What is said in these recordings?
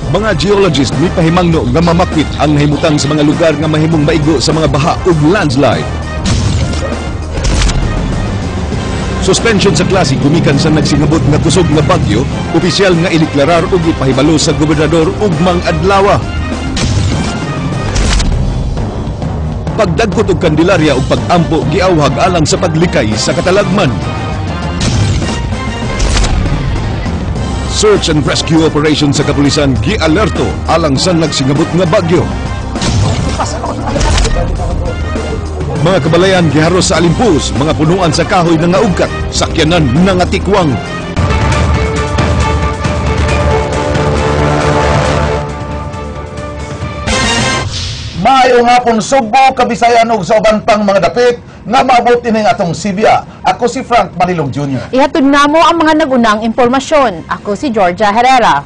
Mga geologist may pahimangno nga mamakwit ang nahimutang sa mga lugar nga mahimong maigo sa mga baha ug landslide. Suspension sa klase gumikan sa nagsingabot nga kusog nga bagyo, opisyal nga ideklarar ug ipahibalo sa gobernador ug mga adlaw. Pagdagkot og Kandilarya ug pag-ampo giawhag alang sa paglikay sa katalagman. Search and rescue operation sa kapulisan gi-alerto alang sa nagsingabot nga bagyo. Mga kabalayan giharos sa Alimpos, mga punuan sa kahoy nga ugkat, sakyanan nga tikwang. Maayong hapon Subo, Kabisayan ug sa uban pang mga dapit nga maabot ining atong Sibya. Ako si Frank Manilong Jr. Ihatod namo ang mga nagunang impormasyon. Ako si Georgia Herrera.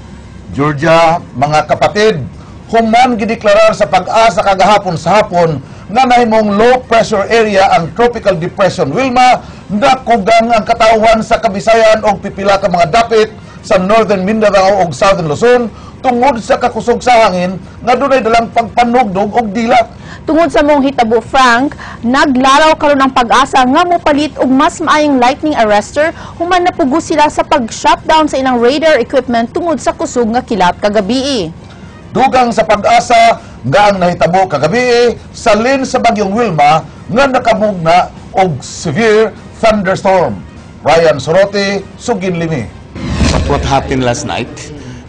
Georgia, mga kapatid, human gideklarar sa Pag-asa kagahapon sa hapon nga nahimong low pressure area ang Tropical Depression Wilma, nakugang ang katauhan sa Kabisayan o pipila ka mga dapit sa Northern Mindanao o Southern Luzon tungod sa kakusog sa hangin nga dunay dalang pagpanugdog og dilat. Tungod sa mong hitabo, Frank, naglaraw karon ang Pag-asa nga mopalit og mas maayong lightning arrestor human napugo sila sa pag-shutdown sa ilang radar equipment tungod sa kusog nga kilat kagabi. Dugang sa Pag-asa nga ang nahitabo kagabi sa lin sa bagyong Wilma nga nakamugna og severe thunderstorm. Ryan Sorote, Sugin Limi. What happened last night?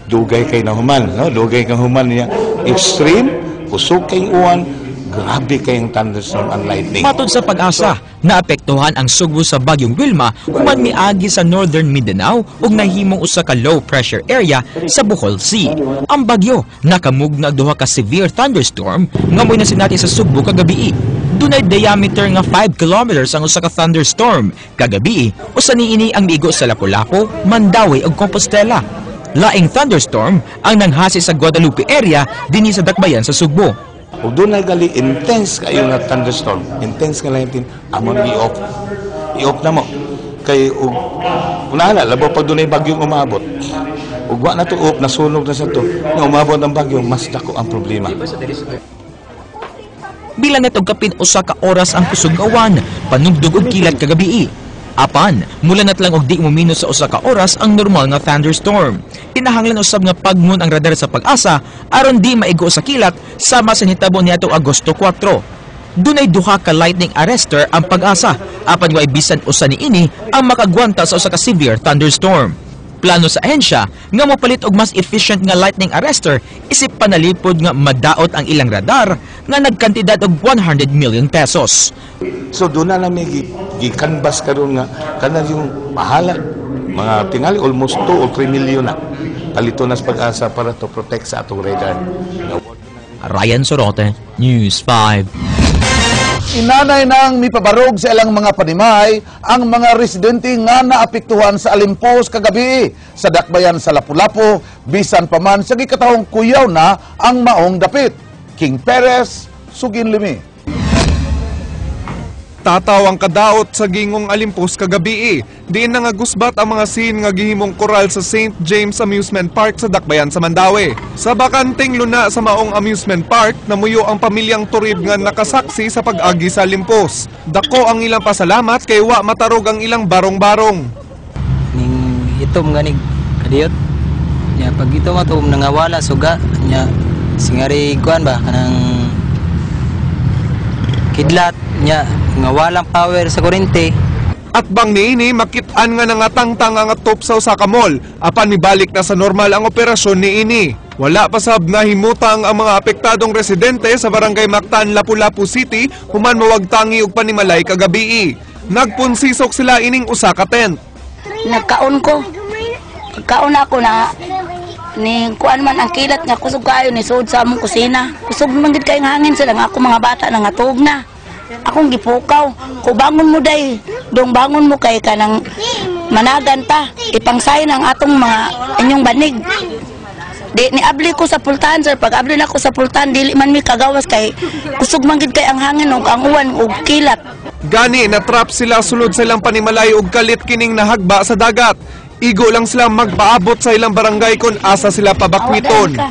Dugay kay nahuman, no? Dugay kang human niya. Extreme, kusog kay uwan, grabe kayong thunderstorm and lightning. Matod sa Pag-asa, naapektuhan ang sugbo sa bagyong Wilma human miagi sa Northern Mindanao ug nahimong usa ka low pressure area sa Bohol Sea. Ang bagyo nakamugna og duha ka severe thunderstorm nga moy nasinati sa Sugbo kagabi. Dunay diameter nga 5 kilometers ang usa ka thunderstorm. Kagabi, usa niini ang miigo sa Lapu-Lapu, Mandawi ug Compostela. Laing thunderstorm ang nanghasi sa Guadalupe area dinhi sa Dakbayan sa Sugbo. Ug doon gali intense kayo nga thunderstorm, intense nga lightning, amon i-off. I-off na mo. Kay ug unahan labo pag dunay bagyong umabot. Ug wa na to off, nasunog na sa to. Nga umabot ang bagyo, mas dako ang problema. Bilang netong kapin usa ka oras ang kusog nga uwan, panugdog og kilat kagabi. Apan, mula nat lang og di umino sa usa ka oras ang normal nga thunderstorm. Kinahanglan usab nga pagmun ang radar sa Pag-asa aron di maigo sa kilat sama sa hitabo niadtong Agosto 4. Dunay duha ka lightning arrestor ang Pag-asa, apan way bisan usa niini ang makagwanta sa usa ka severe thunderstorm. Plano sa ahensya nga mopalit og mas efficient nga lightning arrestor isip panalipod nga madaot ang ilang radar nga nagkantidad og 100 million pesos. So doon na namin gikanbas karon nga kana yung mahala mga tingali almost 2 or 3 million na palito na sa Pag-asa para to protect sa atong radar. Ryan Sorote, News 5. Inanay nang mipabarog sa ilang mga panimay ang mga residente nga naapektuhan sa Alimpos kagabi sa Dakbayan sa Lapu-Lapu bisan pa man sa gikatahong kuyaw na ang maong dapit. King Perez, Sugin Limi. Tataw ang kadaot sa gingong Alimpos kagabi. Diin na nga gusbat ang mga scene nga gihimong koral sa St. James Amusement Park sa Dakbayan sa Mandawi. Sa bakanting luna sa maong amusement park, namuyo ang pamilyang Turib nga nakasaksi sa pag-agi sa Alimpos. Dako ang ilang pasalamat kay wa matarog ang ilang barong-barong. Ning hitom nga ning kadiyot. Ya pag ito matum nangawala suga nya singari kuan ba kanang kidlat nya nga walang power sa kuryente. At bang niini makit-an nga nangatangtang ang atop sa usa ka mall apan mibalik na sa normal ang operasyon niini. Wala pa sab nahimutang ang mga apektadong residente sa Barangay Mactan, Lapu-Lapu City human mawagtangi og panimalay kagabi. Nagpunsisok sila ining usa ka tent. Nagkaon ko. Pagkaon ako na ni kuan man ang kilat nga kusog kayo ni sud sa among kusina. Kusog man gid kay hangin sila nga ako mga bata nangatog na. Akong gipukaw. Ko bangon mo day, dong bangon mo kay kanang managan ta. Ipangsayon ang atong mga inyong banig. Di ni abli ko sa pultahan sir, pag abli na ko sa pultahan dili man mi kagawas kay kusog man gid kay ang hangin ug ang uwan ug kilat. Gani natrap sila sulod sa ilang panimalay ug kalit kining nahagba sa dagat. Igo lang sila magpaabot sa ilang barangay kung asa sila pabakwiton.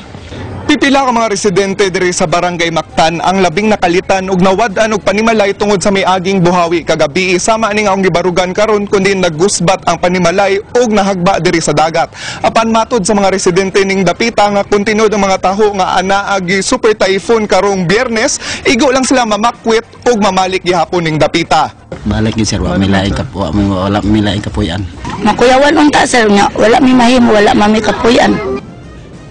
Pipila ka mga residente diri sa Barangay Mactan ang labing nakalitan ug nawad-an og panimalay tungod sa miaging buhawi kagabi. Sama ni nga ang gibarugan karon kundi naggusbat ang panimalay ug nahagba diri sa dagat. Apan matod sa mga residente ning dapita nga kontinuod ang mga taho nga anaa gi super typhoon karong Biyernes, igo lang sila mamakwit ug mamalik gihapon ning dapita. Balik ni sir, wala milaing kapuyan. Makuyawan unta sir nga, wala mi mahimo, wala mami kapuyan.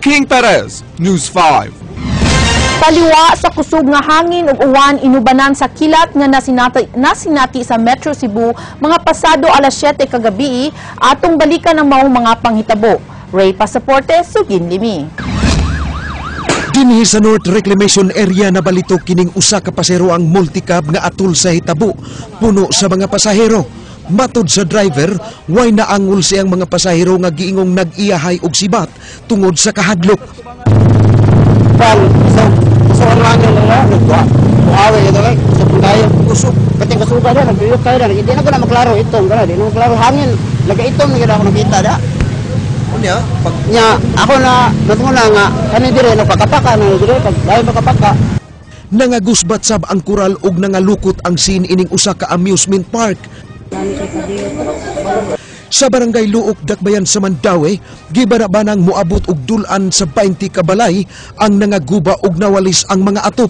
King Perez, News 5. Paliwa sa kusog nga hangin ug uwan inubanan sa kilat nga nasinati sa Metro Cebu mga pasado alas 7 kagabi atong balikan ang maong mga panghitabo. Ray Pasaporte, Sugin Limi. Dinhi sa North Reclamation Area nabalitok kining usa ka pasahero ang multicab nga atol sa hitabo, puno sa mga pasahero. Matod sa driver, way naangol siyang mga pasahero nga giingong nag-iyahay og sibat tungod sa kahadlok. So ang lang yung mga buhawi ito like, sa pundayo, kusog, pati kasuga na, nagbiyok tayo na, hindi na ko na maklaro itong, hindi na maklaro hangin, laga-itong na ako nakita da. Unya, ako na, natunguna nga, kani dire, nagpakapaka, pag dahil makapaka. Nangagusbat sab ang kural ug nangalukot ang scene ining usa ka amusement park. Sa barangay Luok, Dakbayan sa Mandaue, gibarabanang muabot og dulan sa 20 kabalay ang nangaguba og nawalis ang mga atop.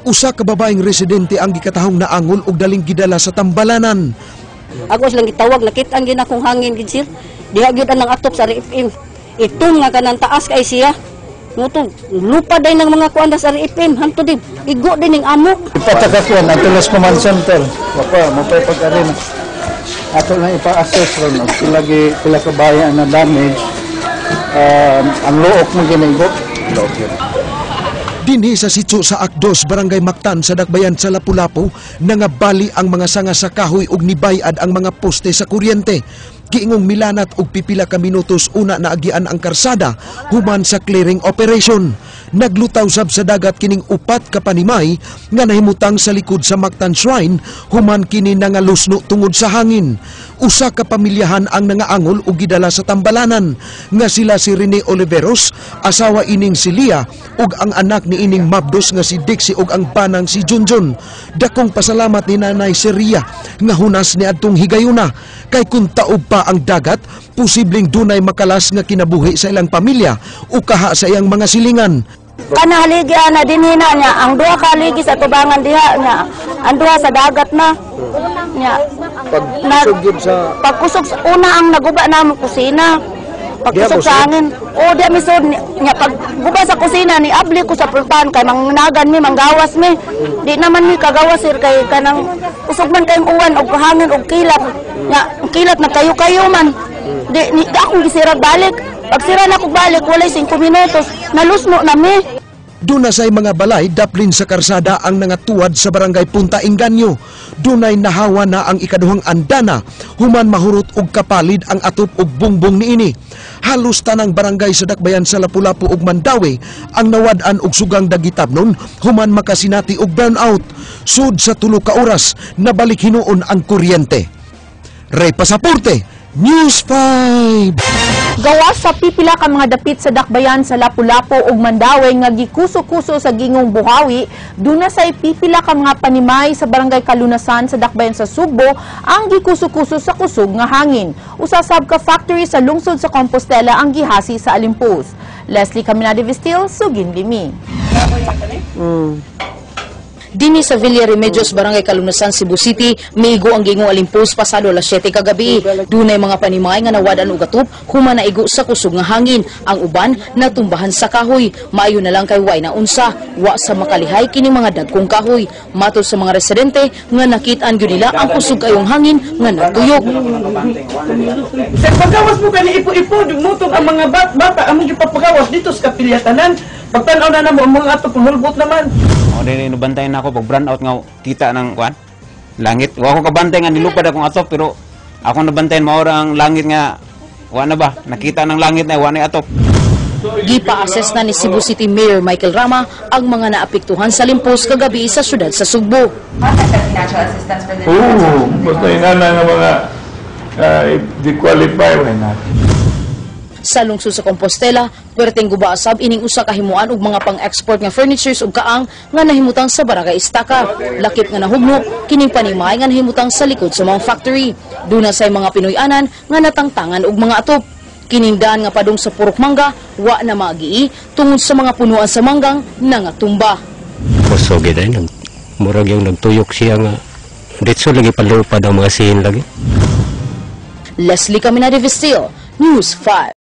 Usa ka babaeng residente ang gikatahong naangol og daling gidala sa tambalanan. Ako silang gitawag, nakita ang ginakong hangin gid sir. Diha gyud ang atop sa RFM. Itom nga kanang taas kay siya. Muto, lupa day ng mga kuan sa RFM, hanto din. Igo din ning amok. Ipatakakuan, atulas command center. Wapa, mapay-pag-arin. Ato na ipa-assess ron. Lagi pila kabayan na damage. Ang luok mo ginigot. Dinhi sa sitio sa Akdos, Barangay Mactan sa Dakbayan sa Lapu-Lapu, nangabali ang mga sanga sa kahoy ug nibayad ang mga poste sa kuryente. Giingong milanat og pipila ka minutos una na agian ang karsada human sa clearing operation. Naglutaw sab sa dagat kining upat ka panimay nga nahimutang sa likod sa Mactan Shrine human kini nangalusno tungod sa hangin. Usa ka pamilyahan ang nangaangol og gidala sa tambalanan nga sila si Rene Oliveros, asawa ining si Lia ug ang anak ni ining Mabdos nga si Dixie ug ang panang si Junjun. Dakong pasalamat ni Nanay Seria nga hunas ni adtong higayuna kay kun taob pa ang dagat, posibleng dunay makalas nga kinabuhi sa ilang pamilya o kaha sa iyang mga silingan. Kana haligi ana dinhina niya, ang duha ka haligi sa tubangan diha niya, ang duha sa dagat na. Niya. Pagkusog una ang naguba na kusina. Pagkusog sa hangin. O di misod niya pagguba sa kusina ni abli ko sa pultan kay mangnagan mi manggawas mi. Di naman mi kagawas sir kay kanang usog man kayong uwan og hangin og kilat. Nya kilat na kayo man. Di akong gisirag balik. Pag sira na kog balik walay 5 minutos nalusno na mi. Duna say mga balay daplin sa karsada ang nangatuwad sa barangay Punta Inganyo. Dunay nahawa na ang ikaduhang andana human mahurot og kapalid ang atop og bungbong niini. Halos tanang barangay sa Dakbayan sa Lapu-Lapu ug Mandaue ang nawad-an og sugang dagitabnon human makasinati og brownout. Sud sa 3 ka oras nabalik hinuon ang kuryente. Ray Pasaporte, News 5. Gawas sa pipila ka mga dapit sa Dakbayan sa Lapu-Lapu ug Mandaue nga gikuso-kuso sa gingong buhawi, duna say pipila ka mga panimay sa barangay Kalunasan sa Dakbayan sa Subo ang gikuso-kuso sa kusog nga hangin. Usasab ka factory sa lungsod sa Compostela ang gihasi sa Alimpos. Leslie Caminade Vistil, Sugin Limi. Dini sa Villa Remedios, Barangay Kalunasan, Cebu City, miigo ang gingong Alimpos pasado alas 7 kagabi. Dunay mga panimay nga nawadan og atop human naigo sa kusog nga hangin. Ang uban natumbahan sa kahoy. Maayo na lang kay way na unsa, wa sa makalihay kini mga dagkong kahoy. Matod sa mga residente nga nakit-an gyud nila ang kusog kayong hangin nga nagtuyok. Sa pagawas mo kani ipo-ipo, dumutong ang mga bata among gipapagawas dito sa kapilyatanan. Pagtanaw na namo ang mga atop hulbot naman. O din inubantayan ako pag brand out nga kita ng kuan langit. Wa ako kabantay nga nilupad akong atop pero ako nabantayan mao ang langit nga wa na ba nakita ng langit na wa na atop. Gipa-assess na ni Cebu City Mayor Michael Rama ang mga naapektuhan sa limpos kagabi sa syudad sa Sugbo. Basta inana nga mga di-qualify why not? sa lungsod sa Compostela, perteng gubaasab ining usa ka himuan og mga pang-export nga furnitures ug kaang nga nahimutang sa Barangay Estaca. Lakip nga nahugno kining panimay nga nahimutang sa likod sa mga factory. Duna say mga Pinoy-anan nga natangtangan og mga atop. Kining daan nga padung sa Purok Mangga, wa na maagii tungod sa mga punuan sa manggang nangatumba. Kusog ito yun. Murag yung nagtuyok siya nga. Ditso lagi palupad ang mga sihin lagi. Leslie Caminada Vistil, News 5.